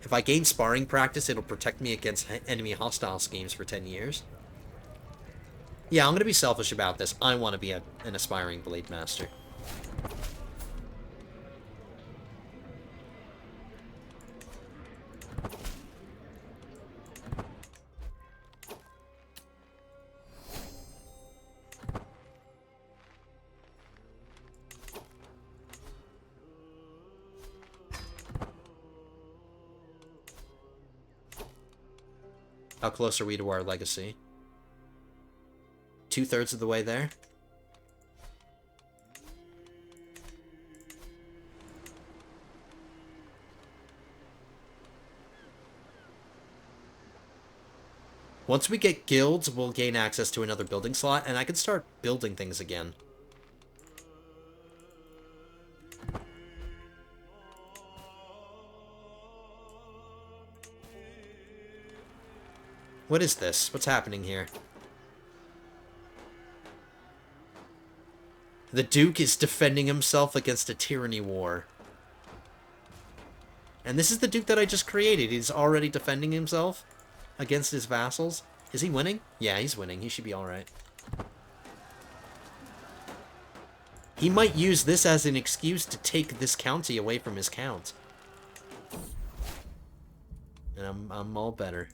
If I gain sparring practice, it'll protect me against enemy hostile schemes for 10 years. Yeah, I'm gonna be selfish about this. I want to be an aspiring blade master. How close are we to our legacy? 2/3 of the way there. Once we get guilds, we'll gain access to another building slot, and I can start building things again. What is this? What's happening here? The Duke is defending himself against a tyranny war. And this is the Duke that I just created. He's already defending himself against his vassals. Is he winning? Yeah, he's winning. He should be alright. He might use this as an excuse to take this county away from his count. And I'm all better.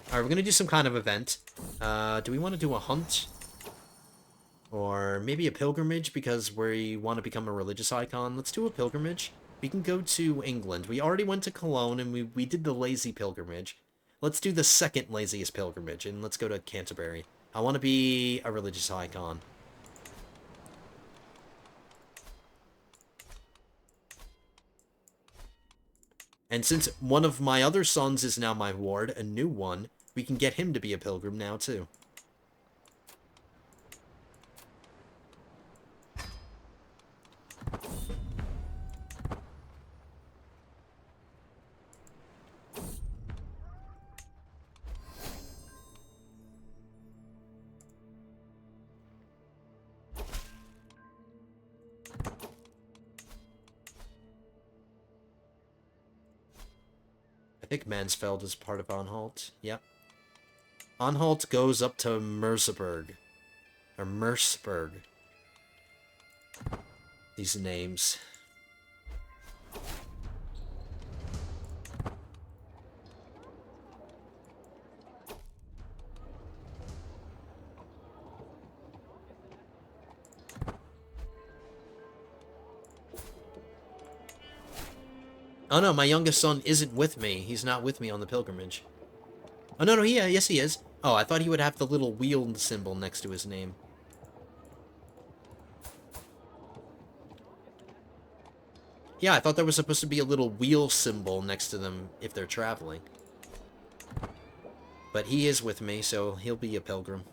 Alright, we're going to do some kind of event. Do we want to do a hunt? Or maybe a pilgrimage because we want to become a religious icon? Let's do a pilgrimage. We can go to England. We already went to Cologne and we did the lazy pilgrimage. Let's do the second laziest pilgrimage and let's go to Canterbury. I want to be a religious icon. And since one of my other sons is now my ward, a new one, we can get him to be a pilgrim now, too. I think Mansfeld is part of Anhalt. Yep. Anhalt goes up to Merseburg. Or Merseburg. These names. Oh no, my youngest son isn't with me. He's not with me on the pilgrimage. Oh no, yes he is. Oh, I thought he would have the little wheel symbol next to his name. Yeah, I thought there was supposed to be a little wheel symbol next to them if they're traveling. But he is with me, so he'll be a pilgrim.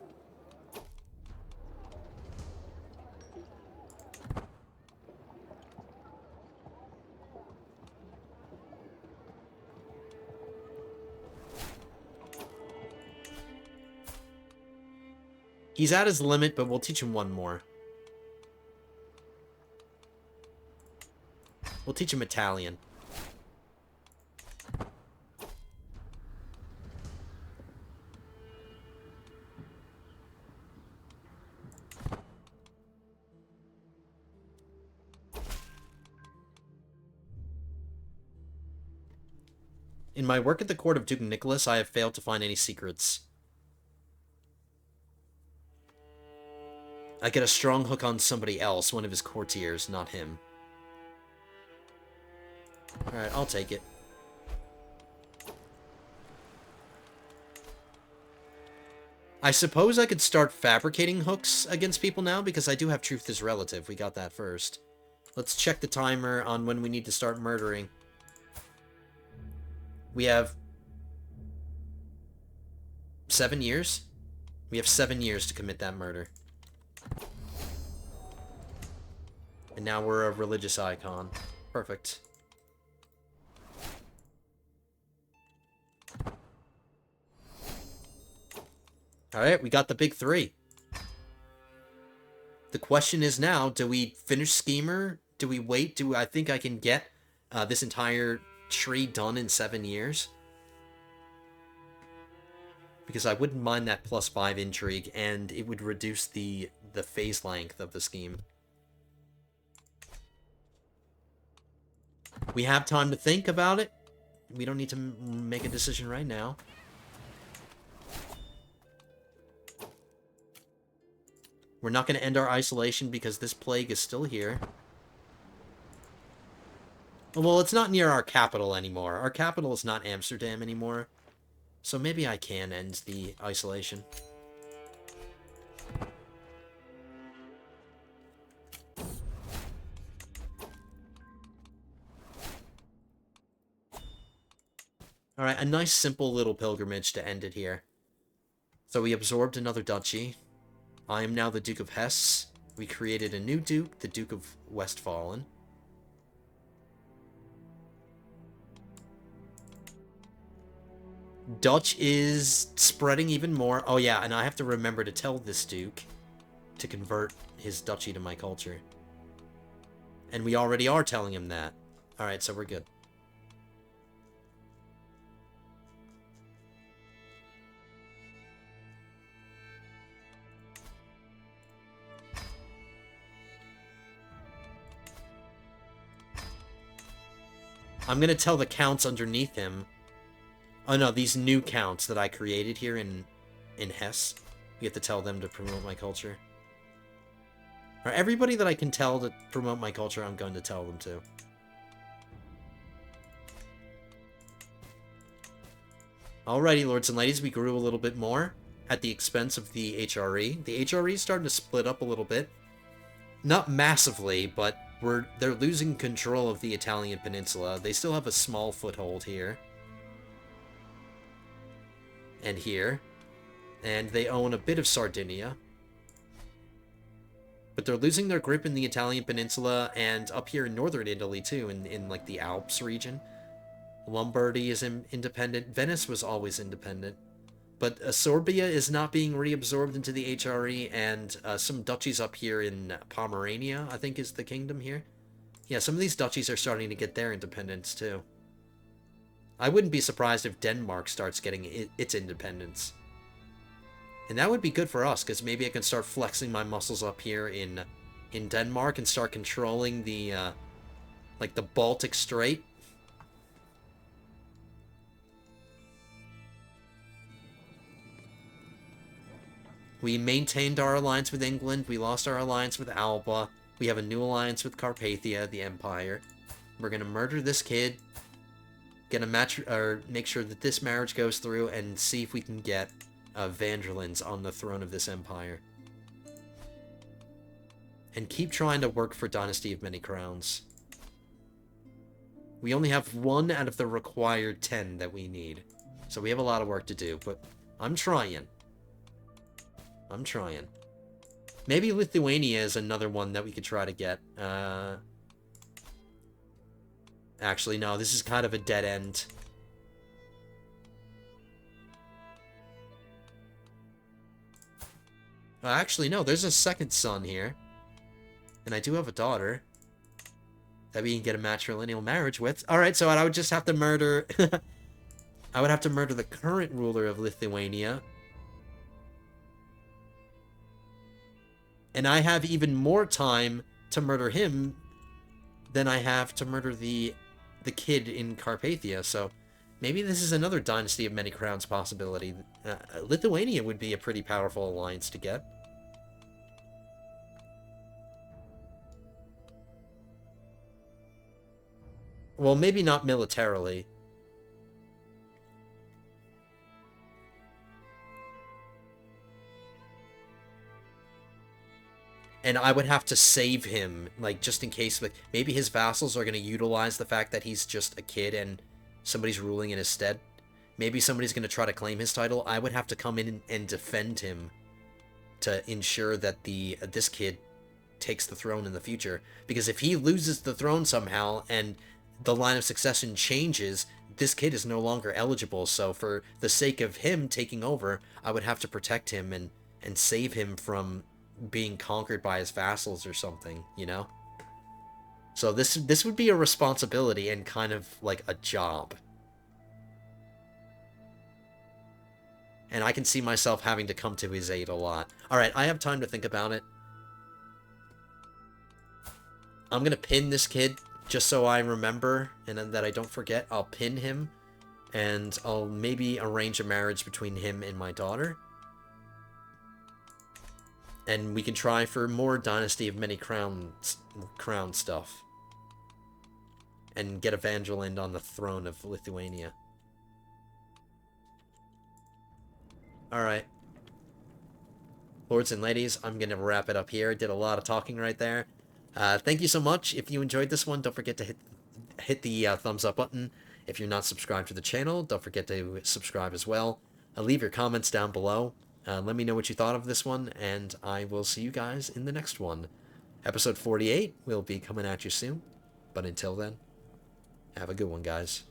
He's at his limit, but we'll teach him one more. We'll teach him Italian. In my work at the court of Duke Nicholas, I have failed to find any secrets. I get a strong hook on somebody else, one of his courtiers, not him. Alright, I'll take it. I suppose I could start fabricating hooks against people now, because I do have Truth is Relative. We got that first. Let's check the timer on when we need to start murdering. We have 7 years? We have 7 years to commit that murder. And now we're a religious icon. Perfect. Alright, we got the big 3. The question is now, do we finish Schemer? Do we wait? I think I can get this entire tree done in 7 years? Because I wouldn't mind that +5 intrigue, and it would reduce the phase length of the scheme. We have time to think about it. We don't need to make a decision right now. We're not going to end our isolation because this plague is still here. Well, it's not near our capital anymore. Our capital is not Amsterdam anymore. So maybe I can end the isolation. Alright, a nice simple little pilgrimage to end it here. So we absorbed another duchy. I am now the Duke of Hesse. We created a new duke, the Duke of Westfalen. Dutch is spreading even more. Oh yeah, and I have to remember to tell this duke to convert his duchy to my culture. And we already are telling him that. Alright, so we're good. I'm gonna tell the counts underneath him. Oh no, these new counts that I created here in Hesse. You have to tell them to promote my culture. Or everybody that I can tell to promote my culture, I'm going to tell them to. Alrighty, lords and ladies, we grew a little bit more at the expense of the HRE. The HRE is starting to split up a little bit. Not massively, but they're losing control of the Italian peninsula. They still have a small foothold here. And here. And they own a bit of Sardinia. But they're losing their grip in the Italian peninsula and up here in northern Italy too, in like the Alps region. Lombardy is independent. Venice was always independent. But Sorbia is not being reabsorbed into the HRE, and some duchies up here in Pomerania, I think is the kingdom here. Yeah, some of these duchies are starting to get their independence too. I wouldn't be surprised if Denmark starts getting its independence. And that would be good for us, because maybe I can start flexing my muscles up here in Denmark and start controlling the, like the Baltic Strait. We maintained our alliance with England. We lost our alliance with Alba. We have a new alliance with Carpathia, the Empire. We're gonna murder this kid. Get a match, or make sure that this marriage goes through, and see if we can get Vanderlands on the throne of this empire. And keep trying to work for Dynasty of Many Crowns. We only have 1 out of the required 10 that we need. So we have a lot of work to do, but I'm trying. I'm trying. Maybe Lithuania is another one that we could try to get. Actually, no, this is kind of a dead end. Actually, no, there's a second son here. And I do have a daughter that we can get a matrilineal marriage with. Alright, so I would just have to murder... I would have to murder the current ruler of Lithuania. And I have even more time to murder him than I have to murder the kid in Carpathia. So maybe this is another Dynasty of Many Crowns possibility. Lithuania would be a pretty powerful alliance to get. Well, maybe not militarily. And I would have to save him, like, just in case, like, maybe his vassals are going to utilize the fact that he's just a kid and somebody's ruling in his stead. Maybe somebody's going to try to claim his title. I would have to come in and defend him to ensure that this kid takes the throne in the future. Because if he loses the throne somehow and the line of succession changes, this kid is no longer eligible. So for the sake of him taking over, I would have to protect him and save him from being conquered by his vassals or something, you know? So this would be a responsibility and kind of like a job. And I can see myself having to come to his aid a lot. Alright, I have time to think about it. I'm gonna pin this kid, just so I remember, and then that I don't forget. I'll pin him, and I'll maybe arrange a marriage between him and my daughter. And we can try for more Dynasty of Many crown stuff. And get Evangeline on the throne of Lithuania. Alright. Lords and ladies, I'm going to wrap it up here. Did a lot of talking right there. Thank you so much. If you enjoyed this one, don't forget to hit the thumbs up button. If you're not subscribed to the channel, don't forget to subscribe as well. Leave your comments down below. Let me know what you thought of this one, and I will see you guys in the next one. Episode 48 will be coming at you soon. But until then, have a good one, guys.